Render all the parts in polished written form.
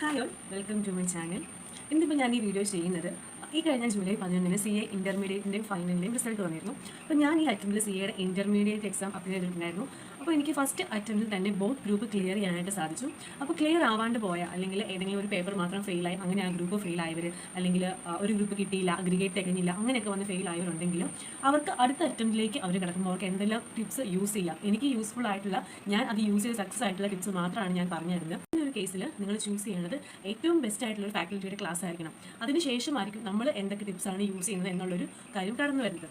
Hi all, welcome to my channel. ഇന്നിപ്പോൾ ഞാൻ ഈ വീഡിയോ ചെയ്യുന്നത് ഈ കഴിഞ്ഞ ജൂലൈ 11 സി എ ഇൻ്റർമീഡിയറ്റിൻ്റെയും ഫൈനലിൻ്റെയും റിസൾട്ട് വന്നിരുന്നു. അപ്പോൾ ഞാൻ ഈ അറ്റംപ്റ്റിൽ സി എയുടെ ഇൻ്റർമീഡിയറ്റ് എക്സാം അപ്ലൈ ചെയ്തിട്ടുണ്ടായിരുന്നു. അപ്പോൾ എനിക്ക് ഫസ്റ്റ് അറ്റംപ്റ്റിൽ തന്നെ ബോത്ത് ഗ്രൂപ്പ് ക്ലിയർ ചെയ്യാനായിട്ട് സാധിച്ചു. അപ്പോൾ ക്ലിയർ ആവാണ്ട് പോയ അല്ലെങ്കിൽ ഏതെങ്കിലും ഒരു പേപ്പർ മാത്രം ഫെയിലായി അങ്ങനെ ആ ഗ്രൂപ്പ് ഫെയിലായവർ അല്ലെങ്കിൽ ഒരു ഗ്രൂപ്പ് കിട്ടിയില്ല, അഗ്രിഗേറ്റ് തികഞ്ഞില്ല, അങ്ങനെയൊക്കെ വന്ന് ഫെയിലായവരുണ്ടെങ്കിലും അവർക്ക് അടുത്ത അറ്റംപ്റ്റിലേക്ക് അവർ കിടക്കുമ്പോൾ അവർക്ക് എന്തെല്ലാം ടിപ്സ് യൂസ് ചെയ്യാം, എനിക്ക് യൂസ്ഫുൾ ആയിട്ടുള്ള, ഞാൻ അത് യൂസ് ചെയ്ത് സക്സസ് ആയിട്ടുള്ള ടിപ്സ് മാത്രമാണ് ഞാൻ പറഞ്ഞു തരുന്നത്. ഈ ഒരു കേസിൽ നിങ്ങൾ ചൂസ് ചെയ്യുന്നത് ഏറ്റവും ബെസ്റ്റ് ആയിട്ടുള്ള ഒരു ഫാക്കൽറ്റിയുടെ ക്ലാസ് ആയിരിക്കണം. അതിനുശേഷമായിരിക്കും നമ്മൾ എന്തൊക്കെ ടിപ്സാണ് യൂസ് ചെയ്യുന്നത് എന്നുള്ളൊരു കാര്യം കടന്നു വരുന്നത്.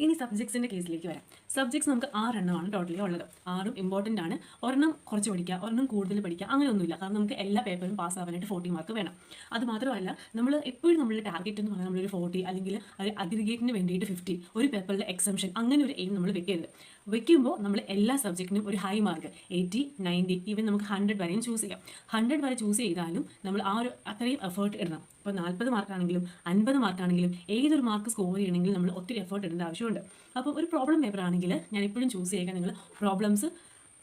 ഇനി സബ്ജക്ട്സിൻ്റെ കേസിലേക്ക് വരാം. സബ്ജക്ട്സ് നമുക്ക് 6 എണ്ണമാണ് ടോട്ടലി ഉള്ളത്. 6ഉം ഇമ്പോർട്ടൻ്റ് ആണ്. ഒരെണ്ണം കുറച്ച് പഠിക്കുക, ഒരെണ്ണം കൂടുതൽ പഠിക്കുക, അങ്ങനെയൊന്നുമില്ല. കാരണം നമുക്ക് എല്ലാ പേപ്പറും പാസ് ആവാനായിട്ട് 40 മാർക്ക് വേണം. അത് മാത്രമല്ല, നമ്മൾ എപ്പോഴും നമ്മളുടെ ടാർഗറ്റ് എന്ന് പറഞ്ഞാൽ നമ്മളൊരു 40 അല്ലെങ്കിൽ അഗ്രിഗേറ്റിന് വേണ്ടിയിട്ട് 50, ഒരു പേപ്പറിലെ എക്സംഷൻ, അങ്ങനെ ഒരു എയിം നമ്മൾ വെക്കരുത്. വെക്കുമ്പോൾ നമ്മൾ എല്ലാ സബ്ജക്റ്റിനും ഒരു ഹൈ മാർക്ക് 80, 90, ഈവൻ നമുക്ക് 100 വരെയും ചൂസ് ചെയ്യാം. 100 വരെ ചൂസ് ചെയ്താലും നമ്മൾ ആ ഒരു അത്രയും എഫേർട്ട് ഇടണം. ഇപ്പോൾ 40 മാർക്കാണെങ്കിലും 50 മാർക്കാണെങ്കിലും ഏതൊരു മാർക്ക് സ്കോർ ചെയ്യണമെങ്കിലും നമ്മൾ ഒത്തിരി എഫേർട്ട് ഇടേണ്ട ആവശ്യമുണ്ട്. അപ്പോൾ ഒരു പ്രോബ്ലം പേപ്പർ ആണെങ്കിൽ ഞാൻ എപ്പോഴും ചൂസ് ചെയ്യുക, നിങ്ങൾ പ്രോബ്ലംസ്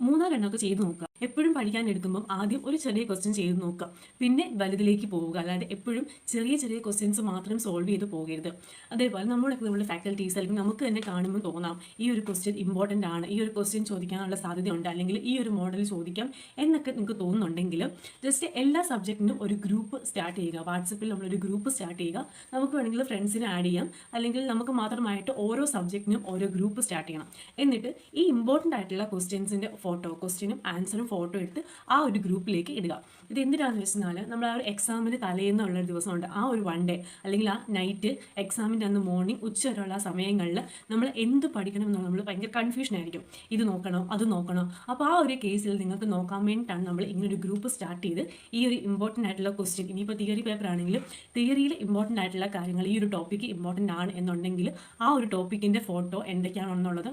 3-4 എണ്ണമൊക്കെ ചെയ്ത് നോക്കുക. എപ്പോഴും പഠിക്കാൻ എടുക്കുമ്പം ആദ്യം ഒരു ചെറിയ ക്വസ്റ്റ്യൻ ചെയ്ത് നോക്കുക, പിന്നെ വലുതിലേക്ക് പോവുക. അല്ലാതെ എപ്പോഴും ചെറിയ ചെറിയ ക്വസ്റ്റ്യൻസ് മാത്രം സോൾവ് ചെയ്ത് പോകരുത്. അതേപോലെ നമ്മുടെ ഫാക്കൽറ്റീസ് അല്ലെങ്കിൽ നമുക്ക് തന്നെ കാണുമ്പോൾ തോന്നാം ഈ ഒരു ക്വസ്റ്റ്യൻ ഇമ്പോർട്ടൻ്റ് ആണ്, ഈ ഒരു ക്വസ്റ്റ്യൻ ചോദിക്കാനുള്ള സാധ്യതയുണ്ട്, അല്ലെങ്കിൽ ഈ ഒരു മോഡൽ ചോദിക്കാം എന്നൊക്കെ നിങ്ങൾക്ക് തോന്നുന്നുണ്ടെങ്കിൽ ജസ്റ്റ് എല്ലാ സബ്ജക്റ്റിനും ഒരു ഗ്രൂപ്പ് സ്റ്റാർട്ട് ചെയ്യുക. വാട്സപ്പിൽ നമ്മളൊരു ഗ്രൂപ്പ് സ്റ്റാർട്ട് ചെയ്യുക. നമുക്ക് വേണമെങ്കിൽ ഫ്രണ്ട്സിനെ ആഡ് ചെയ്യാം, അല്ലെങ്കിൽ നമുക്ക് മാത്രമായിട്ട് ഓരോ സബ്ജക്റ്റിനും ഓരോ ഗ്രൂപ്പ് സ്റ്റാർട്ട് ചെയ്യണം. എന്നിട്ട് ഈ ഇമ്പോർട്ടൻ്റ് ആയിട്ടുള്ള ക്വസ്റ്റ്യൻസിൻ്റെ ക്വസ്റ്റ്യനും ആൻസറും ഫോട്ടോ എടുത്ത് ആ ഒരു ഗ്രൂപ്പിലേക്ക് ഇടുക. ഇത് എന്തിനാണെന്ന് വെച്ചാൽ നമ്മൾ ആ ഒരു എക്സാമിന് തലേന്നുള്ളൊരു ദിവസമുണ്ട്, ആ ഒരു 1 ഡേ അല്ലെങ്കിൽ ആ നൈറ്റ്, എക്സാമിൻ്റെ അന്ന് മോർണിംഗ് ഉച്ച വരെയുള്ള സമയങ്ങളിൽ നമ്മൾ എന്ത് പഠിക്കണം എന്നുള്ള നമ്മൾ ഭയങ്കര കൺഫ്യൂഷൻ ആയിരിക്കും. ഇത് നോക്കണോ അത് നോക്കണോ. അപ്പോൾ ആ ഒരു കേസിൽ നിങ്ങൾക്ക് നോക്കാൻ വേണ്ടിയിട്ടാണ് നമ്മൾ ഇങ്ങനൊരു ഗ്രൂപ്പ് സ്റ്റാർട്ട് ചെയ്ത് ഈ ഒരു ഇമ്പോർട്ടൻ്റ് ആയിട്ടുള്ള ക്വസ്റ്റ്യൻ, ഇനിയിപ്പോൾ തിയറി പേപ്പർ ആണെങ്കിലും തിയറിയിൽ ഇമ്പോർട്ടൻ്റ് ആയിട്ടുള്ള കാര്യങ്ങൾ, ഈ ഒരു ടോപ്പിക്ക് ഇമ്പോർട്ടൻ്റ് ആണ് എന്നുണ്ടെങ്കിൽ ആ ഒരു ടോപ്പിക്കിൻ്റെ ഫോട്ടോ എന്തൊക്കെയാണെന്നുള്ളത്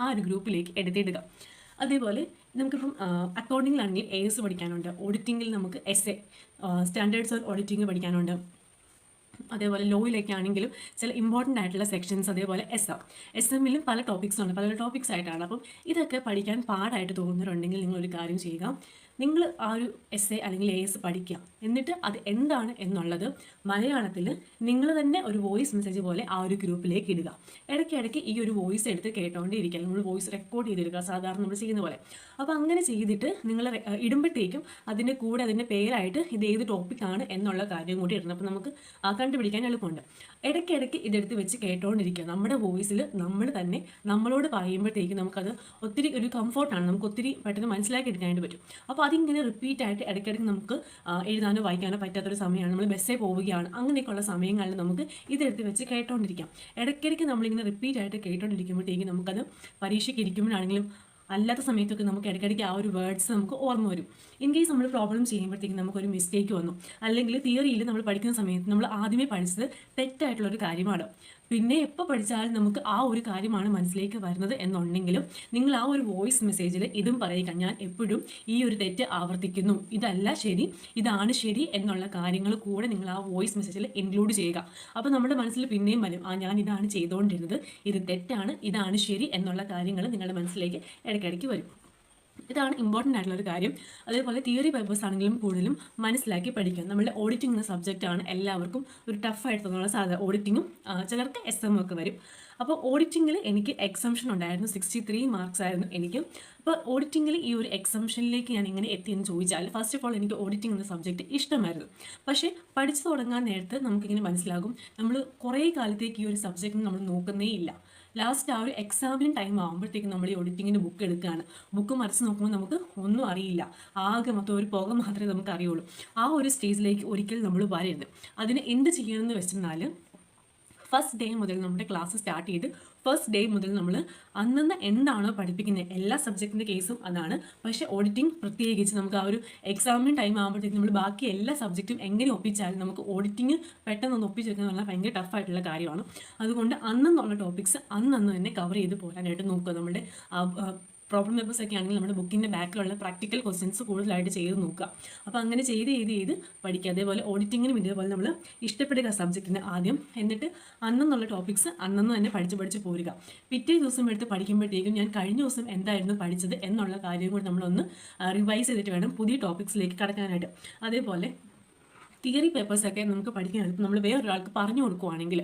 ആ ഒരു ഗ്രൂപ്പിലേക്ക് എടുത്തിടുക. അതേപോലെ നമുക്കിപ്പം അക്കൗണ്ടിങ്ങിലാണെങ്കിൽ AS പഠിക്കാനുണ്ട്, ഓഡിറ്റിങ്ങിൽ നമുക്ക് SA സ്റ്റാൻഡേർഡ്സ് ഓഫ് ഓഡിറ്റിംഗ് പഠിക്കാനുണ്ട്. അതേപോലെ ലോയിലേക്കാണെങ്കിലും ചില ഇമ്പോർട്ടൻ്റ് ആയിട്ടുള്ള സെക്ഷൻസ്, അതേപോലെ SM-ലും പല ടോപ്പിക്സ് ഉണ്ട്, പല ടോപ്പിക്സ് ആയിട്ടാണ്. അപ്പം ഇതൊക്കെ പഠിക്കാൻ പാടായിട്ട് തോന്നുന്നവരുണ്ടെങ്കിൽ നിങ്ങളൊരു കാര്യം ചെയ്യുക, നിങ്ങൾ ആ ഒരു SA അല്ലെങ്കിൽ AS പഠിക്കുക. എന്നിട്ട് അത് എന്താണ് എന്നുള്ളത് മലയാളത്തിൽ നിങ്ങൾ തന്നെ ഒരു വോയിസ് മെസ്സേജ് പോലെ ആ ഒരു ഗ്രൂപ്പിലേക്ക് ഇടുക. ഇടയ്ക്കിടയ്ക്ക് ഈ ഒരു വോയിസ് എടുത്ത് കേട്ടോണ്ടിരിക്കുക, നമ്മൾ വോയിസ് റെക്കോർഡ് ചെയ്തെടുക്കുക സാധാരണ നമ്മൾ ചെയ്യുന്ന പോലെ. അപ്പോൾ അങ്ങനെ ചെയ്തിട്ട് നിങ്ങൾ ഇടുമ്പോഴത്തേക്കും അതിൻ്റെ കൂടെ അതിൻ്റെ പേരായിട്ട് ഇത് ഏത് ടോപ്പിക്കാണ് എന്നുള്ള കാര്യം കൂടി ഇടണം. അപ്പോൾ നമുക്ക് കണ്ടുപിടിക്കാൻ എളുപ്പമുണ്ട്. ഇടയ്ക്കിടയ്ക്ക് ഇതെടുത്ത് വെച്ച് കേട്ടോണ്ടിരിക്കുക. നമ്മുടെ വോയിസിൽ നമ്മൾ തന്നെ നമ്മളോട് പറയുമ്പോഴത്തേക്കും നമുക്കത് ഒത്തിരി ഒരു കംഫോർട്ടാണ്, നമുക്ക് ഒത്തിരി പെട്ടെന്ന് മനസ്സിലാക്കി എടുക്കാനായിട്ട് പറ്റും. അപ്പോൾ അതിങ്ങനെ റിപ്പീറ്റ് ആയിട്ട് ഇടയ്ക്കിടയ്ക്ക് നമുക്ക് എഴുതാനോ വായിക്കാനോ പറ്റാത്തൊരു സമയമാണ്, നമ്മൾ ബസ്സിൽ പോവുകയാണ്, അങ്ങനെയൊക്കെയുള്ള സമയങ്ങളിൽ നമുക്ക് ഇതെടുത്ത് വെച്ച് കേട്ടോണ്ടിരിക്കാം. ഇടയ്ക്കിടയ്ക്ക് നമ്മളിങ്ങനെ റിപ്പീറ്റ് ആയിട്ട് കേട്ടോണ്ടിരിക്കുമ്പോഴത്തേക്കും നമുക്കത് പരീക്ഷയ്ക്ക് ഇരിക്കുമ്പോഴാണെങ്കിലും അല്ലാത്ത സമയത്തൊക്കെ നമുക്ക് ഇടയ്ക്കിടയ്ക്ക് ആ ഒരു വേർഡ്സ് നമുക്ക് ഓർമ്മ വരും. ഇൻ കേസ് നമ്മൾ പ്രോബ്ലം ചെയ്യുമ്പോഴത്തേക്കും നമുക്കൊരു മിസ്റ്റേക്ക് വന്നു, അല്ലെങ്കിൽ തിയറിയിൽ നമ്മൾ പഠിക്കുന്ന സമയത്ത് നമ്മൾ ആദ്യമേ പഠിച്ചത് തെറ്റായിട്ടുള്ളൊരു കാര്യമാണ്, പിന്നെ എപ്പോൾ പഠിച്ചാലും നമുക്ക് ആ ഒരു കാര്യമാണ് മനസ്സിലേക്ക് വരുന്നത് എന്നുണ്ടെങ്കിലും നിങ്ങൾ ആ ഒരു വോയിസ് മെസ്സേജിൽ ഇതും പറയുക, ഞാൻ എപ്പോഴും ഈ ഒരു തെറ്റ് ആവർത്തിക്കുന്നു, ഇതല്ല ശരി, ഇതാണ് ശരി എന്നുള്ള കാര്യങ്ങൾ കൂടെ നിങ്ങൾ ആ വോയിസ് മെസ്സേജിൽ ഇൻക്ലൂഡ് ചെയ്യുക. അപ്പോൾ നമ്മുടെ മനസ്സിൽ പിന്നെയും വരും, ഞാൻ ഇതാണ് ചെയ്തുകൊണ്ടിരുന്നത്, ഇത് തെറ്റാണ്, ഇതാണ് ശരി എന്നുള്ള കാര്യങ്ങൾ നിങ്ങളുടെ മനസ്സിലേക്ക് ഇടയ്ക്കിടയ്ക്ക് വരും. ഇതാണ് ഇമ്പോർട്ടൻ്റ് ആയിട്ടുള്ളൊരു കാര്യം. അതേപോലെ തിയറി പേപ്പേഴ്സ് ആണെങ്കിലും കൂടുതലും മനസ്സിലാക്കി പഠിക്കുക. നമ്മുടെ ഓഡിറ്റിംഗ് എന്ന സബ്ജക്റ്റാണ് എല്ലാവർക്കും ഒരു ടഫായിട്ട് തോന്നാനുള്ള സാധ്യത. ഓഡിറ്റിങ്ങും ചിലർക്ക് SM ഒക്കെ വരും. അപ്പോൾ ഓഡിറ്റിങ്ങിൽ എനിക്ക് എക്സംഷൻ ഉണ്ടായിരുന്നു, 63 മാർക്സ് ആയിരുന്നു എനിക്ക്. അപ്പോൾ ഓഡിറ്റിങ്ങിൽ ഈ ഒരു എക്സംഷനിലേക്ക് ഞാൻ ഇങ്ങനെ എത്തിയെന്ന് ചോദിച്ചാൽ, ഫസ്റ്റ് ഓഫ് ഓൾ എനിക്ക് ഓഡിറ്റിംഗ് എന്ന സബ്ജക്റ്റ് ഇഷ്ടമായിരുന്നു. പക്ഷേ പഠിച്ചു തുടങ്ങാൻ നേരത്ത് നമുക്കിങ്ങനെ മനസ്സിലാകും, നമ്മൾ കുറേ കാലത്തേക്ക് ഈ ഒരു സബ്ജക്റ്റിന് നമ്മൾ നോക്കുന്നേ ഇല്ല. ലാസ്റ്റ് ആ ഒരു എക്സാമിന് ടൈം ആകുമ്പോഴത്തേക്കും നമ്മൾ ഈ ഓഡിറ്റിങ്ങിൻ്റെ ബുക്ക് എടുക്കുകയാണ്. ബുക്ക് മറിച്ച് നോക്കുമ്പോൾ നമുക്ക് ഒന്നും അറിയില്ല, ആകെ മൊത്തം ഒരു പുക മാത്രമേ നമുക്ക് അറിയുള്ളൂ. ആ ഒരു സ്റ്റേജിലേക്ക് ഒരിക്കലും നമ്മൾ വരരുത്. അതിന് എന്ത് ചെയ്യണമെന്ന് വെച്ചെന്നാൽ, ഫസ്റ്റ് ഡേ മുതൽ നമ്മുടെ ക്ലാസ് സ്റ്റാർട്ട് ചെയ്ത് ഫസ്റ്റ് ഡേ മുതൽ നമ്മൾ അന്നന്ന് എന്താണോ പഠിപ്പിക്കുന്നത്, എല്ലാ സബ്ജക്റ്റിൻ്റെ കേസും അതാണ്. പക്ഷേ ഓഡിറ്റിംഗ് പ്രത്യേകിച്ച് നമുക്ക് ആ ഒരു എക്സാമിന് ടൈം ആകുമ്പോഴത്തേക്കും നമ്മൾ ബാക്കി എല്ലാ സബ്ജക്റ്റും എങ്ങനെ ഒപ്പിച്ചാലും നമുക്ക് ഓഡിറ്റിംഗ് പെട്ടെന്ന് ഒപ്പിച്ചെടുക്കുക പറഞ്ഞാൽ ഭയങ്കര ടഫായിട്ടുള്ള കാര്യമാണ്. അതുകൊണ്ട് അന്നെന്നുള്ള ടോപ്പിക്സ് അന്നന്ന് തന്നെ കവർ ചെയ്ത് പോകാനായിട്ട് നോക്കുക. നമ്മുടെ പ്രോബ്ലം പേപ്പേഴ്സ് ഒക്കെ ആണെങ്കിൽ നമ്മുടെ ബുക്കിൻ്റെ ബാക്കിലുള്ള പ്രാക്ടിക്കൽ ക്വസ്റ്റ്യൻസ് കൂടുതലായിട്ട് ചെയ്ത് നോക്കുക. അപ്പോൾ അങ്ങനെ ചെയ്ത് പഠിക്കുക. അതേപോലെ ഓഡിറ്റിങ്ങിനും ഇതേപോലെ നമ്മൾ ഇഷ്ടപ്പെടുക സബ്ജക്റ്റിന് ആദ്യം, എന്നിട്ട് അന്നെന്നുള്ള ടോപ്പിക്സ് അന്നു തന്നെ പഠിച്ച് പോരുക. പിറ്റേ ദിവസം എടുത്ത് പഠിക്കുമ്പോഴത്തേക്കും ഞാൻ കഴിഞ്ഞ ദിവസം എന്തായിരുന്നു പഠിച്ചത് എന്നുള്ള കാര്യം കൂടി നമ്മളൊന്ന് റിവൈസ് ചെയ്തിട്ട് വേണം പുതിയ ടോപ്പിക്സിലേക്ക് കടക്കാനായിട്ട്. അതേപോലെ തിയറി പേപ്പേഴ്സൊക്കെ നമുക്ക് പഠിക്കാനായിട്ട് നമ്മൾ വേറൊരാൾക്ക് പറഞ്ഞു കൊടുക്കുവാണെങ്കിൽ,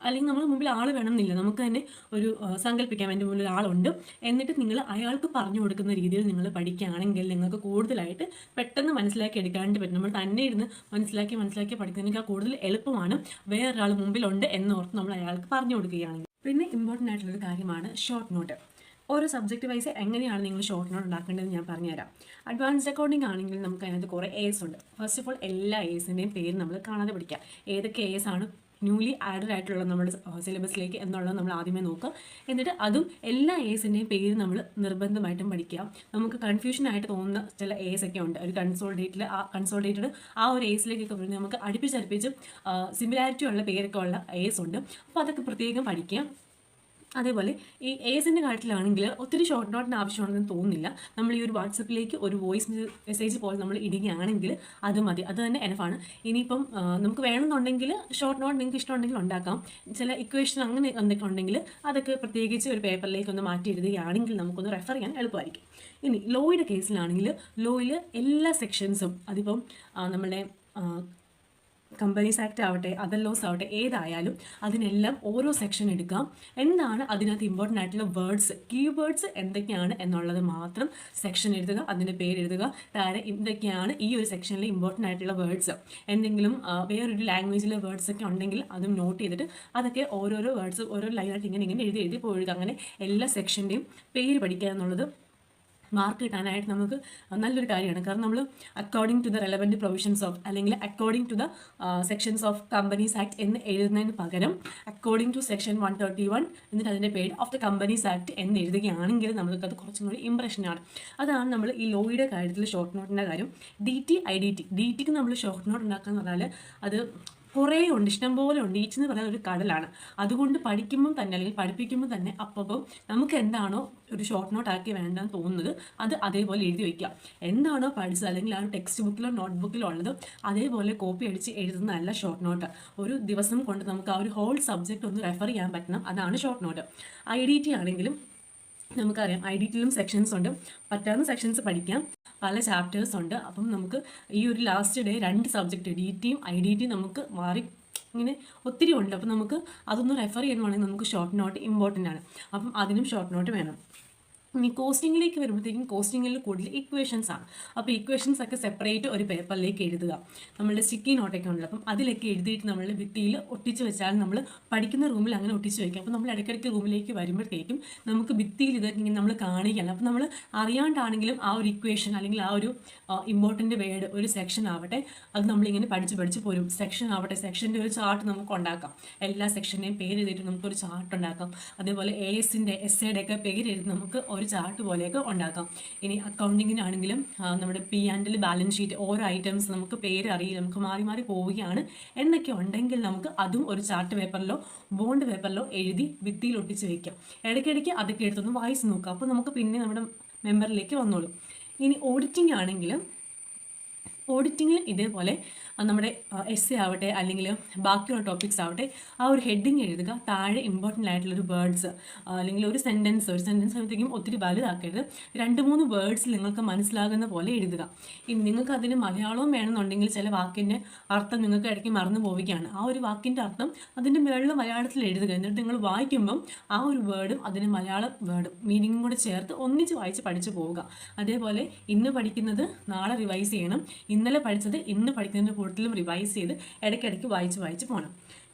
അല്ലെങ്കിൽ നമ്മൾ മുമ്പിൽ ആൾ വേണമെന്നില്ല, നമുക്ക് തന്നെ ഒരു സങ്കല്പിക്കാം എൻ്റെ മുമ്പിൽ ആളുണ്ട്, എന്നിട്ട് നിങ്ങൾ അയാൾക്ക് പറഞ്ഞു കൊടുക്കുന്ന രീതിയിൽ നിങ്ങൾ പഠിക്കുകയാണെങ്കിൽ നിങ്ങൾക്ക് കൂടുതലായിട്ട് പെട്ടെന്ന് മനസ്സിലാക്കി എടുക്കാനായിട്ട് പറ്റും. നമ്മൾ തന്നെ ഇരുന്ന് മനസ്സിലാക്കി പഠിക്കുന്നതിനേക്കാൾ കൂടുതൽ എളുപ്പമാണ് വേറൊരാൾ മുമ്പിലുണ്ട് എന്നോർത്ത് നമ്മൾ അയാൾക്ക് പറഞ്ഞു കൊടുക്കുകയാണെങ്കിൽ. പിന്നെ ഇമ്പോർട്ടൻ്റ് ആയിട്ടുള്ളൊരു കാര്യമാണ് ഷോർട്ട് നോട്ട്. ഓരോ സബ്ജക്റ്റ് വൈസ് എങ്ങനെയാണ് നിങ്ങൾ ഷോർട്ട് നോട്ട് ഉണ്ടാക്കേണ്ടതെന്ന് ഞാൻ പറഞ്ഞുതരാം. അഡ്വാൻസ്ഡ് അക്കൗണ്ടിങ് ആണെങ്കിൽ നമുക്ക് അതിനകത്ത് കുറേ എസ് ഉണ്ട്. ഫസ്റ്റ് ഓഫ് ഓൾ എല്ലാ എസിൻ്റെയും പേര് നമ്മൾ കാണാതെ പഠിക്കുക. ഏതൊക്കെ എസ് ആണ് ന്യൂലി ആഡഡ് ആയിട്ടുള്ള നമ്മുടെ സിലബസിലേക്ക് എന്നുള്ളത് നമ്മൾ ആദ്യമേ നോക്കുക. എന്നിട്ട് അതും എല്ലാ എസിൻ്റെയും പേര് നമ്മൾ നിർബന്ധമായിട്ടും പഠിക്കുക. നമുക്ക് കൺഫ്യൂഷനായിട്ട് തോന്നുന്ന ചില എസ് ഒക്കെ ഉണ്ട്. ഒരു കൺസോൾഡേറ്റഡ് ആ ഒരു എസിലേക്കൊക്കെ വരുന്നത് നമുക്ക് അടുപ്പിച്ച് സിമിലാരിറ്റി ഉള്ള പേരൊക്കെ ഉള്ള എസ് ഉണ്ട്. അപ്പോൾ അതൊക്കെ പ്രത്യേകം പഠിക്കുക. അതേപോലെ ഈ എസിൻ്റെ കാര്യത്തിലാണെങ്കിൽ ഒത്തിരി ഷോർട്ട് നോട്ടിന് ആവശ്യമാണെന്ന് തോന്നുന്നില്ല. നമ്മൾ ഈ ഒരു വാട്സപ്പിലേക്ക് ഒരു വോയിസ് മെസ്സേജ് പോലെ നമ്മൾ ഇടുകയാണെങ്കിൽ അത് മതി, അത് തന്നെ എനഫാണ്. ഇനിയിപ്പം നമുക്ക് വേണമെന്നുണ്ടെങ്കിൽ ഷോർട്ട് നോട്ട് നിങ്ങൾക്ക് ഇഷ്ടമുണ്ടെങ്കിൽ ഉണ്ടാക്കാം. ചില ഇക്വേഷൻ അങ്ങനെ എന്തൊക്കെ ഉണ്ടെങ്കിൽ അതൊക്കെ പ്രത്യേകിച്ച് ഒരു പേപ്പറിലേക്ക് ഒന്ന് മാറ്റി എഴുതുകയാണെങ്കിൽ നമുക്കൊന്ന് റെഫർ ചെയ്യാൻ എളുപ്പമായിരിക്കും. ഇനി ലോയുടെ കേസിലാണെങ്കിൽ ലോയിൽ എല്ലാ സെക്ഷൻസും, അതിപ്പം നമ്മുടെ കമ്പനീസ് ആക്ട് ആവട്ടെ അതർ ലോസ് ആവട്ടെ ഏതായാലും അതിനെല്ലാം ഓരോ സെക്ഷൻ എടുക്കാം. എന്താണ് അതിനകത്ത് ഇമ്പോർട്ടൻ്റ് ആയിട്ടുള്ള വേർഡ്സ്, കീവേഡ്സ് എന്തൊക്കെയാണ് എന്നുള്ളത് മാത്രം സെക്ഷൻ എഴുതുക, അതിൻ്റെ പേര് എഴുതുക. താഴെ എന്തൊക്കെയാണ് ഈ ഒരു സെക്ഷനിൽ ഇമ്പോർട്ടൻ്റ് ആയിട്ടുള്ള വേർഡ്സ്, എന്തെങ്കിലും വേറൊരു ലാംഗ്വേജിലെ വേർഡ്സ് ഒക്കെ ഉണ്ടെങ്കിൽ അതും നോട്ട് ചെയ്തിട്ട് അതൊക്കെ ഓരോരോ വേർഡ്സ് ഓരോ ലൈനായിട്ട് ഇങ്ങനെ എഴുതി പോഴുക. അങ്ങനെ എല്ലാ സെക്ഷൻ്റെയും പേര് പഠിക്കുക എന്നുള്ളത് മാർക്ക് കിട്ടാനായിട്ട് നമുക്ക് നല്ലൊരു കാര്യമാണ്. കാരണം നമ്മൾ according to the relevant provisions of അല്ലെങ്കിൽ according to the sections of companies act എന്ന് എഴുതുന്നതിന് പകരം അക്കോർഡിംഗ് ടു സെക്ഷൻ 131 എന്നിട്ട് അതിൻ്റെ പേര് ഓഫ് ദ കമ്പനീസ് ആക്ട് എന്ന് എഴുതുകയാണെങ്കിൽ നമുക്കത് കുറച്ചും കൂടി ഇംപ്രഷനാണ്. അതാണ് നമ്മൾ ഈ ലോയുടെ കാര്യത്തിൽ ഷോർട്ട് നോട്ടിൻ്റെ കാര്യം. DTക്ക് നമ്മൾ ഷോർട്ട് നോട്ട് ഉണ്ടാക്കുക എന്ന് പറഞ്ഞാൽ അത് കുറേ ഉണ്ട്, ഇഷ്ടംപോലെ ഉണ്ട്. ഈച്ച് എന്ന് പറയുന്ന ഒരു കടലാണ്. അതുകൊണ്ട് പഠിക്കുമ്പം തന്നെ അല്ലെങ്കിൽ പഠിപ്പിക്കുമ്പോൾ തന്നെ അപ്പം നമുക്ക് എന്താണോ ഒരു ഷോർട്ട് നോട്ട് ആക്കി വേണ്ടെന്ന് തോന്നുന്നത് അത് അതേപോലെ എഴുതി വയ്ക്കുക. എന്താണോ പഠിച്ചത് അല്ലെങ്കിൽ ആ ഒരു ടെക്സ്റ്റ് ബുക്കിലോ നോട്ട് ബുക്കിലോ ഉള്ളത് അതേപോലെ കോപ്പി അടിച്ച് എഴുതുന്നതല്ല ഷോർട്ട് നോട്ട്. ഒരു ദിവസം കൊണ്ട് നമുക്ക് ആ ഒരു ഹോൾ സബ്ജക്റ്റ് ഒന്ന് റെഫർ ചെയ്യാൻ പറ്റണം, അതാണ് ഷോർട്ട് നോട്ട്. IDT ആണെങ്കിലും നമുക്കറിയാം, IDTയിലും സെക്ഷൻസ് ഉണ്ട്. പറ്റാവുന്ന സെക്ഷൻസ് പഠിക്കാം, പല ചാപ്റ്റേഴ്സ് ഉണ്ട്. അപ്പം നമുക്ക് ഈ ഒരു ലാസ്റ്റ് ഡേ 2 സബ്ജക്റ്റ് DTയും IDTയും നമുക്ക് മാറി ഇങ്ങനെ ഒത്തിരി ഉണ്ട്. അപ്പം നമുക്ക് അതൊന്ന് റെഫർ ചെയ്യണമെങ്കിൽ നമുക്ക് ഷോർട്ട് നോട്ട് ഇമ്പോർട്ടൻ്റ് ആണ്. അപ്പം അതിനും ഷോർട്ട് നോട്ട് വേണം. ഇനി കോസ്റ്റിങ്ങിലേക്ക് വരുമ്പോഴത്തേക്കും കോസ്റ്റിങ്ങിൽ കൂടുതൽ ഇക്വേഷൻസ് ആണ്. അപ്പോൾ ഇക്വേഷൻസ് ഒക്കെ സെപ്പറേറ്റ് ഒരു പേപ്പറിലേക്ക് എഴുതുക. നമ്മളുടെ സ്റ്റിക്കി നോട്ടൊക്കെ ഉണ്ടല്ലോ, അപ്പം അതിലേക്ക് എഴുതിയിട്ട് നമ്മൾ ഭിത്തിയിൽ ഒട്ടിച്ച് വെച്ചാൽ നമ്മൾ പഠിക്കുന്ന റൂമിൽ അങ്ങനെ ഒട്ടിച്ച് വയ്ക്കാം. അപ്പോൾ നമ്മൾ ഇടയ്ക്കിടയ്ക്ക് റൂമിലേക്ക് വരുമ്പോഴത്തേക്കും നമുക്ക് ഭിത്തിയിൽ ഇതൊക്കെ ഇങ്ങനെ നമ്മൾ കാണിക്കുകയാണ്. അപ്പോൾ നമ്മൾ അറിയാണ്ടാണെങ്കിലും ആ ഒരു ഇക്വേഷൻ അല്ലെങ്കിൽ ആ ഒരു ഇമ്പോർട്ടൻ്റ് വേർഡ് ഒരു സെക്ഷൻ ആവട്ടെ അത് നമ്മളിങ്ങനെ പഠിച്ച് പോരും. സെക്ഷൻ ആവട്ടെ, സെക്ഷൻ്റെ ഒരു ചാർട്ട് നമുക്ക് ഉണ്ടാക്കാം. എല്ലാ സെക്ഷൻ്റെയും പേര് എഴുതിയിട്ട് നമുക്കൊരു ചാർട്ട് ഉണ്ടാക്കാം. അതേപോലെ ASൻ്റെ SAയുടെ ഒക്കെ പേര് എഴുതി നമുക്ക് ഒരു ചാർട്ട് പോലെയൊക്കെ ഉണ്ടാക്കാം. ഇനി അക്കൗണ്ടിങ്ങിനാണെങ്കിലും നമ്മുടെ P&L ബാലൻസ് ഷീറ്റ് ഓരോ ഐറ്റംസ് നമുക്ക് പേര് അറിയില്ല, നമുക്ക് മാറി പോവുകയാണ് എന്നൊക്കെ ഉണ്ടെങ്കിൽ നമുക്ക് അതും ഒരു ചാർട്ട് പേപ്പറിലോ ബോണ്ട് പേപ്പറിലോ എഴുതി ഭിത്തിയിൽ ഒട്ടിച്ച് വയ്ക്കാം. ഇടയ്ക്കിടയ്ക്ക് അതൊക്കെ എടുത്തൊന്ന് വായിച്ച് നോക്കാം. അപ്പോൾ നമുക്ക് പിന്നെ നമ്മുടെ മെമ്മറിലേക്ക് വന്നോളും. ഇനി ഓഡിറ്റിങ്ങിൽ ഇതേപോലെ നമ്മുടെ essay ആവട്ടെ അല്ലെങ്കിൽ ബാക്കിയുള്ള ടോപ്പിക്സ് ആവട്ടെ ആ ഒരു ഹെഡിങ് എഴുതുക. താഴെ ഇമ്പോർട്ടൻ്റ് ആയിട്ടുള്ളൊരു വേർഡ്സ് അല്ലെങ്കിൽ ഒരു സെൻറ്റൻസ് ആകുമ്പോഴത്തേക്കും ഒത്തിരി വലുതാക്കരുത്. 2-3 വേർഡ്സ് നിങ്ങൾക്ക് മനസ്സിലാകുന്ന പോലെ എഴുതുക. ഇനി നിങ്ങൾക്ക് അതിന് മലയാളവും വേണമെന്നുണ്ടെങ്കിൽ ചില വാക്കിൻ്റെ അർത്ഥം നിങ്ങൾക്ക് ഇടയ്ക്ക് മറന്നു പോവുകയാണ്. ആ ഒരു വാക്കിൻ്റെ അർത്ഥം അതിൻ്റെ മുകളിൽ മലയാളത്തിൽ എഴുതുക. എന്നിട്ട് നിങ്ങൾ വായിക്കുമ്പം ആ ഒരു വേർഡും അതിന് മലയാളം വേർഡും മീനിങ്ങും കൂടെ ചേർത്ത് ഒന്നിച്ച് വായിച്ച് പഠിച്ചു പോവുക. അതേപോലെ ഇന്ന് പഠിക്കുന്നത് നാളെ റിവൈസ് ചെയ്യണം, ഇന്നലെ പഠിച്ചത് ഇന്ന് പഠിക്കുന്നതിൻ്റെ കൂടുതലും റിവൈസ് ചെയ്ത് ഇടയ്ക്കിടയ്ക്ക് വായിച്ച് പോകണം.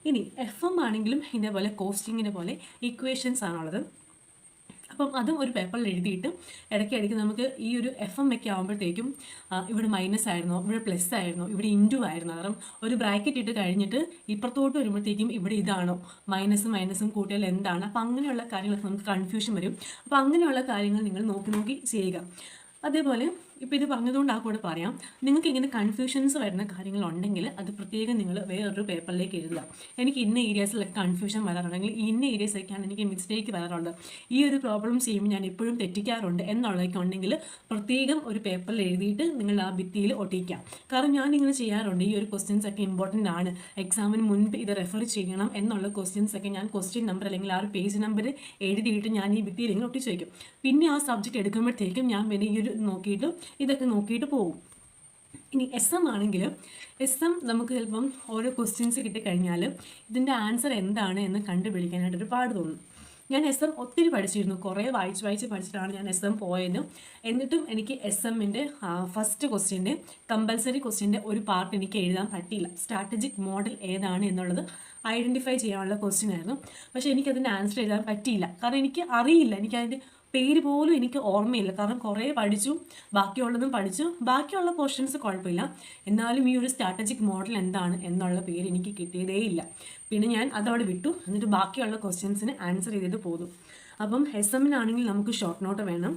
ഇനി FM ആണെങ്കിലും ഇതേപോലെ കോസ്റ്റിങ്ങിനെ പോലെ ഇക്വേഷൻസ് ആണുള്ളത്. അപ്പം അതും ഒരു പേപ്പറിൽ എഴുതിയിട്ട് ഇടയ്ക്കിടയ്ക്ക് നമുക്ക് ഈ ഒരു FM ഒക്കെ ആകുമ്പോഴത്തേക്കും ഇവിടെ മൈനസ് ആയിരുന്നോ, ഇവിടെ പ്ലസ് ആയിരുന്നോ, ഇവിടെ ഇൻറ്റു ആയിരുന്നോ, കാരണം ഒരു ബ്രാക്കറ്റ് ഇട്ട് കഴിഞ്ഞിട്ട് ഇപ്പുറത്തോട്ട് വരുമ്പോഴത്തേക്കും ഇവിടെ ഇതാണോ, മൈനസും കൂട്ടിയാൽ എന്താണ്. അപ്പം അങ്ങനെയുള്ള കാര്യങ്ങളൊക്കെ നമുക്ക് കൺഫ്യൂഷൻ വരും. അപ്പോൾ അങ്ങനെയുള്ള കാര്യങ്ങൾ നിങ്ങൾ നോക്കി ചെയ്യുക. അതേപോലെ ഇപ്പോൾ ഇത് പറഞ്ഞതുകൊണ്ട് ആ കൂടെ പറയാം, നിങ്ങൾക്ക് ഇങ്ങനെ കൺഫ്യൂഷൻസ് വരുന്ന കാര്യങ്ങളുണ്ടെങ്കിൽ അത് പ്രത്യേകം നിങ്ങൾ വേറൊരു പേപ്പറിലേക്ക് എഴുതുക. എനിക്ക് ഇന്ന ഏരിയാസിലൊക്കെ കൺഫ്യൂഷൻ വരാറുണ്ടെങ്കിൽ ഇന്ന ഏരിയസൊക്കെയാണ് എനിക്ക് മിസ്റ്റേക്ക് വരാറുള്ളത്, ഈ ഒരു പ്രോബ്ലം ചെയ്യുമ്പോൾ ഞാൻ എപ്പോഴും തെറ്റിക്കാറുണ്ട് എന്നുള്ളതൊക്കെ ഉണ്ടെങ്കിൽ പ്രത്യേകം ഒരു പേപ്പറിൽ എഴുതിയിട്ട് നിങ്ങൾ ആ ഭിത്തിയിൽ ഒട്ടിക്കാം. കാരണം ഞാനിങ്ങനെ ചെയ്യാറുണ്ട്. ഈ ഒരു ക്വസ്റ്റ്യൻസ് ഒക്കെ ഇമ്പോർട്ടൻ്റ് ആണ്, എക്സാമിന് മുൻപ് ഇത് റെഫർ ചെയ്യണം എന്നുള്ള ക്വസ്റ്റ്യൻസ് ഒക്കെ ഞാൻ ക്വസ്റ്റ്യൻ നമ്പർ അല്ലെങ്കിൽ ആ ഒരു പേജ് നമ്പർ എഴുതിയിട്ട് ഞാൻ ഈ ഭിത്തിയിൽ ഇങ്ങനെ ഒട്ടിച്ച് വയ്ക്കും. പിന്നെ ആ സബ്ജക്റ്റ് എടുക്കുമ്പോഴത്തേക്കും ഞാൻ പിന്നെ ഈ ഒരു നോക്കിയിട്ട് ഇതൊക്കെ നോക്കിയിട്ട് പോകും. ഇനി എസ് എം ആണെങ്കിൽ നമുക്ക് ചിലപ്പം ഓരോ ക്വസ്റ്റ്യൻസ് കിട്ടിക്കഴിഞ്ഞാൽ ഇതിൻ്റെ ആൻസർ എന്താണ് എന്ന് കണ്ടുപിടിക്കാനായിട്ട് ഒരുപാട് തോന്നും. ഞാൻ എസ് എം ഒത്തിരി പഠിച്ചിരുന്നു, കുറേ വായിച്ച് പഠിച്ചിട്ടാണ് ഞാൻ എസ് എം പോയത്. എന്നിട്ടും എനിക്ക് എസ് എമ്മിൻ്റെ ഫസ്റ്റ് ക്വസ്റ്റ്യൻ്റെ കമ്പൽസറി ക്വസ്റ്റ്യൻ്റെ ഒരു പാർട്ട് എനിക്ക് എഴുതാൻ പറ്റിയില്ല. സ്ട്രാറ്റജിക് മോഡൽ ഏതാണ് എന്നുള്ളത് ഐഡൻറ്റിഫൈ ചെയ്യാനുള്ള ക്വസ്റ്റ്യൻ ആയിരുന്നു. പക്ഷേ എനിക്കതിൻ്റെ ആൻസർ എഴുതാൻ പറ്റിയില്ല. കാരണം എനിക്ക് അറിയില്ല, എനിക്കതിൻ്റെ പേര് പോലും എനിക്ക് ഓർമ്മയില്ല. കാരണം കുറേ പഠിച്ചു, ബാക്കിയുള്ളതും പഠിച്ചു, ബാക്കിയുള്ള ക്വസ്റ്റ്യൻസ് കുഴപ്പമില്ല. എന്നാലും ഈ ഒരു സ്ട്രാറ്റജിക് മോഡൽ എന്താണ് എന്നുള്ള പേര് എനിക്ക് കിട്ടിയതേ ഇല്ല. പിന്നെ ഞാൻ അതവിടെ വിട്ടു. എന്നിട്ട് ബാക്കിയുള്ള ക്വസ്റ്റ്യൻസിന് ആൻസർ ചെയ്തിട്ട് പോന്നു. അപ്പം എസ് എമ്മിനാണെങ്കിൽ നമുക്ക് ഷോർട്ട് നോട്ട് വേണം.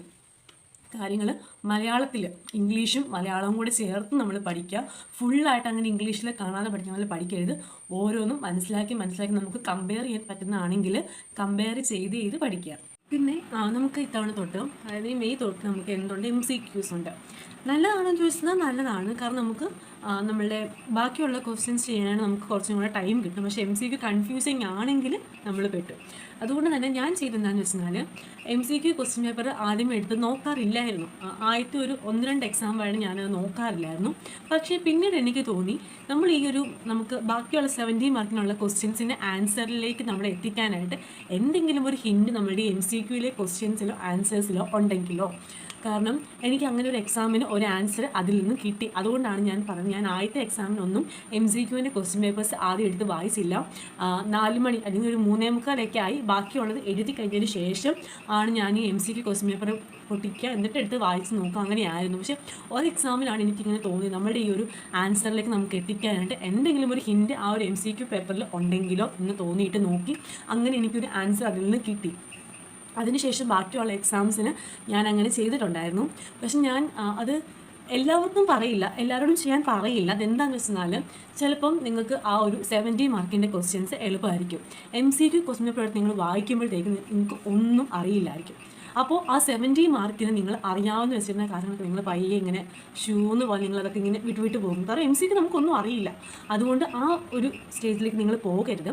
കാര്യങ്ങൾ മലയാളത്തിൽ ഇംഗ്ലീഷും മലയാളവും കൂടി ചേർത്ത് നമ്മൾ പഠിക്കുക. ഫുള്ളായിട്ട് അങ്ങനെ ഇംഗ്ലീഷിൽ കാണാതെ പഠിക്കുന്ന പഠിക്കരുത്. ഓരോന്നും മനസ്സിലാക്കി നമുക്ക് കമ്പയർ ചെയ്യാൻ പറ്റുന്നതാണെങ്കിൽ കമ്പയർ ചെയ്ത് പഠിക്കുക. പിന്നെ നമുക്ക് ഇത്തവണ തൊട്ട്, അതായത് ഈ മെയ് തൊട്ട് നമുക്ക് എന്തുണ്ട്, MCQs ഉണ്ട്. നല്ലതാണെന്ന് ചോദിച്ചാൽ നല്ലതാണ്. കാരണം നമുക്ക് നമ്മളുടെ ബാക്കിയുള്ള ക്വസ്റ്റ്യൻസ് ചെയ്യാനാണ് നമുക്ക് കുറച്ചും കൂടെ ടൈം കിട്ടും. പക്ഷേ MCQ കൺഫ്യൂസിങ് ആണെങ്കിൽ നമ്മൾ പെട്ടു. അതുകൊണ്ട് തന്നെ ഞാൻ ചെയ്തെന്താണെന്ന് വെച്ചാൽ MCQ ക്വസ്റ്റ്യൻ പേപ്പർ ആദ്യമേ എടുത്ത് നോക്കാറില്ലായിരുന്നു. ആദ്യത്തെ ഒരു 1-2 എക്സാം വരെ ഞാനത് നോക്കാറില്ലായിരുന്നു. പക്ഷേ പിന്നീട് എനിക്ക് തോന്നി നമ്മൾ നമുക്ക് ബാക്കിയുള്ള 70 മാർക്കിനുള്ള ക്വസ്റ്റ്യൻസിൻ്റെ ആൻസറിലേക്ക് നമ്മൾ എത്തിക്കാനായിട്ട് എന്തെങ്കിലും ഒരു ഹിൻഡ് നമ്മളുടെ MCQയിലെ ക്വസ്റ്റ്യൻസിലോ ആൻസേഴ്സിലോ ഉണ്ടെങ്കിലോ. കാരണം എനിക്ക് അങ്ങനെ ഒരു എക്സാമിന് ഒരു ആൻസർ അതിൽ നിന്ന് കിട്ടി. അതുകൊണ്ടാണ് ഞാൻ പറഞ്ഞത്, ഞാൻ ആദ്യത്തെ എക്സാമിനൊന്നും MCQവിൻ്റെ ക്വസ്റ്റ്യൻ പേപ്പേഴ്സ് ആദ്യം എടുത്ത് വായിച്ചില്ല. 4 മണി അല്ലെങ്കിൽ ഒരു 3:45 ആയി ബാക്കിയുള്ളത് എഴുതി കഴിഞ്ഞതിന് ശേഷം ആണ് ഞാൻ ഈ MCQ ക്വസ്റ്റ്യൻ പേപ്പർ പൊട്ടിക്കുക, എന്നിട്ട് എടുത്ത് വായിച്ച് നോക്കുക. അങ്ങനെയായിരുന്നു. പക്ഷേ ഒരു എക്സാമിലാണ് എനിക്കിങ്ങനെ തോന്നിയത്, നമ്മുടെ ഈ ഒരു ആൻസറിലേക്ക് നമുക്ക് എത്തിക്കാനായിട്ട് എന്തെങ്കിലും ഒരു ഹിൻഡ് ആ ഒരു MCQ പേപ്പറിൽ ഉണ്ടെങ്കിലോ എന്ന് തോന്നിയിട്ട് നോക്കി. അങ്ങനെ എനിക്കൊരു ആൻസർ അതിൽ നിന്ന് കിട്ടി. അതിനുശേഷം ബാക്കിയുള്ള എക്സാംസിന് ഞാൻ അങ്ങനെ ചെയ്തിട്ടുണ്ടായിരുന്നു. പക്ഷെ ഞാൻ അത് എല്ലാവർക്കും പറയില്ല, എല്ലാവരോടും ചെയ്യാൻ പറയില്ല. അതെന്താണെന്ന് വെച്ചാൽ ചിലപ്പം നിങ്ങൾക്ക് ആ ഒരു 70 മാർക്കിൻ്റെ ക്വസ്റ്റ്യൻസ് എളുപ്പമായിരിക്കും. MCQ ക്വസ്റ്റ്യൻ പേപ്പർ നിങ്ങൾ വായിക്കുമ്പോഴത്തേക്കും നിങ്ങൾക്ക് ഒന്നും അറിയില്ലായിരിക്കും. അപ്പോൾ ആ 70 മാർക്കിന് നിങ്ങൾ അറിയാവുന്ന വെച്ചിരുന്ന കാര്യങ്ങളൊക്കെ നിങ്ങൾ പയ്യെ ഇങ്ങനെ ഷൂന്ന് പോലെ നിങ്ങളതൊക്കെ ഇങ്ങനെ വിട്ട് പോകും. കാരണം MCQ നമുക്കൊന്നും അറിയില്ല. അതുകൊണ്ട് ആ ഒരു സ്റ്റേജിലേക്ക് നിങ്ങൾ പോകരുത്.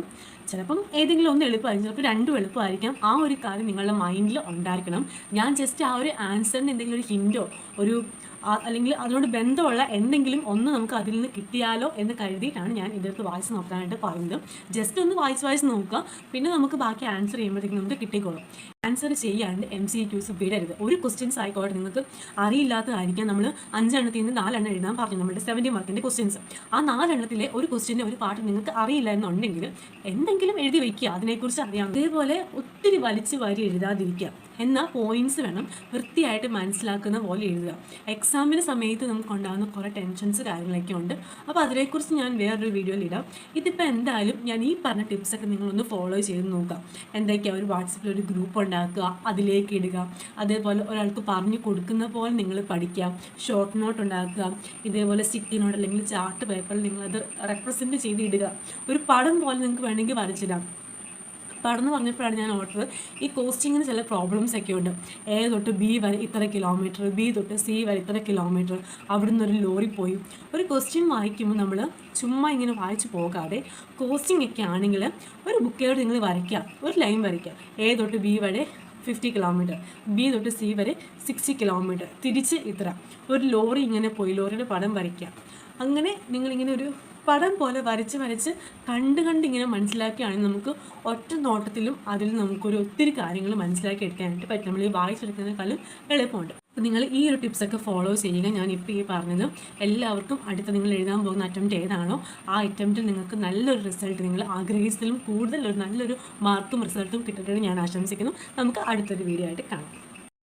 ചിലപ്പം ഏതെങ്കിലും ഒന്ന് എളുപ്പമായിരിക്കും, ചിലപ്പോൾ 2 എളുപ്പമായിരിക്കാം. ആ ഒരു കാര്യം നിങ്ങളുടെ മൈൻഡിൽ ഉണ്ടായിരിക്കണം. ഞാൻ ജസ്റ്റ് ആ ഒരു ആൻസറിന് എന്തെങ്കിലും ഒരു ഹിൻറ്റോ അല്ലെങ്കിൽ അതിനോട് ബന്ധമുള്ള എന്തെങ്കിലും ഒന്ന് നമുക്ക് അതിൽ നിന്ന് കിട്ടിയാലോ എന്ന് കരുതിയിട്ടാണ് ഞാൻ ഇതെടുത്ത് വായിച്ച് നോക്കാനായിട്ട് പറയുന്നത്. ജസ്റ്റ് ഒന്ന് വായിച്ച് നോക്കുക, പിന്നെ നമുക്ക് ബാക്കി ആൻസർ ചെയ്യുമ്പോഴത്തേക്കും നമുക്ക് കിട്ടിക്കോളും. ആൻസർ ചെയ്യാണ്ട് MCQs വിടരുത്. ഒരു ക്വസ്റ്റ്യൻസ് ആയിക്കോട്ടെ നിങ്ങൾക്ക് അറിയില്ലാത്തതായിരിക്കാം. നമ്മൾ 5 എണ്ണത്തിൽ നിന്ന് 4 എണ്ണം എഴുതാൻ പറഞ്ഞു, നമ്മുടെ 70 മാർക്കിൻ്റെ ക്വസ്റ്റ്യൻസ്. ആ 4 എണ്ണത്തിലെ ഒരു ക്വസ്റ്റ്യൻ്റെ ഒരു പാർട്ട് നിങ്ങൾക്ക് അറിയില്ല എന്നുണ്ടെങ്കിൽ എന്തെങ്കിലും എഴുതി വയ്ക്കുക, അതിനെക്കുറിച്ച് അറിയാം. അതേപോലെ ഒത്തിരി വലിച്ച് വാരി എഴുതാതിരിക്കുക. എന്നാൽ പോയിന്റ്സ് വേണം വൃത്തിയായിട്ട് മനസ്സിലാക്കുന്ന പോലെ എഴുതുക. എക്സാമിന് സമയത്ത് നമുക്ക് ഉണ്ടാകുന്ന കുറേ ടെൻഷൻസ് കാര്യങ്ങളൊക്കെ ഉണ്ട്. അപ്പോൾ അതിനെക്കുറിച്ച് ഞാൻ വേറൊരു വീഡിയോയിൽ ഇടാം. ഇതിപ്പോൾ എന്തായാലും ഞാൻ ഈ പറഞ്ഞ ടിപ്സൊക്കെ നിങ്ങളൊന്ന് ഫോളോ ചെയ്ത് നോക്കാം. എന്തൊക്കെയാണ്, ഒരു വാട്സപ്പിൽ ഒരു ഗ്രൂപ്പ് ഉണ്ടാക്കുക, അതിലേക്ക് ഇടുക. അതേപോലെ ഒരാൾക്ക് പറഞ്ഞു കൊടുക്കുന്ന പോലെ നിങ്ങൾ പഠിക്കുക. ഷോർട്ട് നോട്ട് ഉണ്ടാക്കുക. ഇതേപോലെ സ്റ്റിക്കി നോട്ട് അല്ലെങ്കിൽ ചാർട്ട് പേപ്പറിൽ നിങ്ങളത് റെപ്രസെൻറ്റ് ചെയ്ത് ഇടുക. ഒരു പടം പോലെ നിങ്ങൾക്ക് വേണമെങ്കിൽ വരച്ചിടാം. പടന്ന് പറഞ്ഞപ്പോഴാണ് ഞാൻ ഓർഡർ, ഈ കോസ്റ്റിങ്ങിന് ചില പ്രോബ്ലംസ് ഒക്കെ ഉണ്ട്. A തൊട്ട് B വരെ ഇത്ര കിലോമീറ്റർ, B തൊട്ട് C വരെ ഇത്ര കിലോമീറ്റർ, അവിടുന്ന് ഒരു ലോറി പോയി. ഒരു ക്വസ്റ്റ്യൻ വായിക്കുമ്പോൾ നമ്മൾ ചുമ്മാ ഇങ്ങനെ വായിച്ച് പോകാതെ കോസ്റ്റിംഗ് ഒക്കെ ആണെങ്കിൽ ഒരു ബുക്കിലോട്ട് നിങ്ങൾ വരയ്ക്കുക, ഒരു ലൈൻ വരയ്ക്കുക. A തൊട്ട് B വരെ 50 കിലോമീറ്റർ, B തൊട്ട് C വരെ 60 കിലോമീറ്റർ, തിരിച്ച് ഇത്ര. ഒരു ലോറി ഇങ്ങനെ പോയി, ലോറിയുടെ പടം വരയ്ക്കുക. അങ്ങനെ നിങ്ങളിങ്ങനെ ഒരു പടം പോലെ വരച്ച് കണ്ട് ഇങ്ങനെ മനസ്സിലാക്കുകയാണെങ്കിൽ നമുക്ക് ഒറ്റ നോട്ടത്തിലും അതിൽ നമുക്കൊരു ഒത്തിരി കാര്യങ്ങൾ മനസ്സിലാക്കി എടുക്കാനായിട്ട് പറ്റും. നമ്മൾ ഈ വായിച്ചെടുക്കുന്നതിനേക്കാളും എളുപ്പമുണ്ട്. അപ്പോൾ നിങ്ങൾ ഈ ഒരു ടിപ്സൊക്കെ ഫോളോ ചെയ്യുക. ഞാനിപ്പോൾ ഈ പറഞ്ഞത് എല്ലാവർക്കും അടുത്ത നിങ്ങൾ എഴുതാൻ പോകുന്ന അറ്റംപ്റ്റ് ഏതാണോ ആ അറ്റംപ്റ്റിൽ നിങ്ങൾക്ക് നല്ലൊരു റിസൾട്ട്, നിങ്ങൾ ആഗ്രഹിച്ചതിലും കൂടുതൽ നല്ലൊരു മാർക്കും റിസൾട്ടും കിട്ടട്ടെ ഞാൻ ആശംസിക്കുന്നു. നമുക്ക് അടുത്തൊരു വീഡിയോ ആയിട്ട് കാണാം.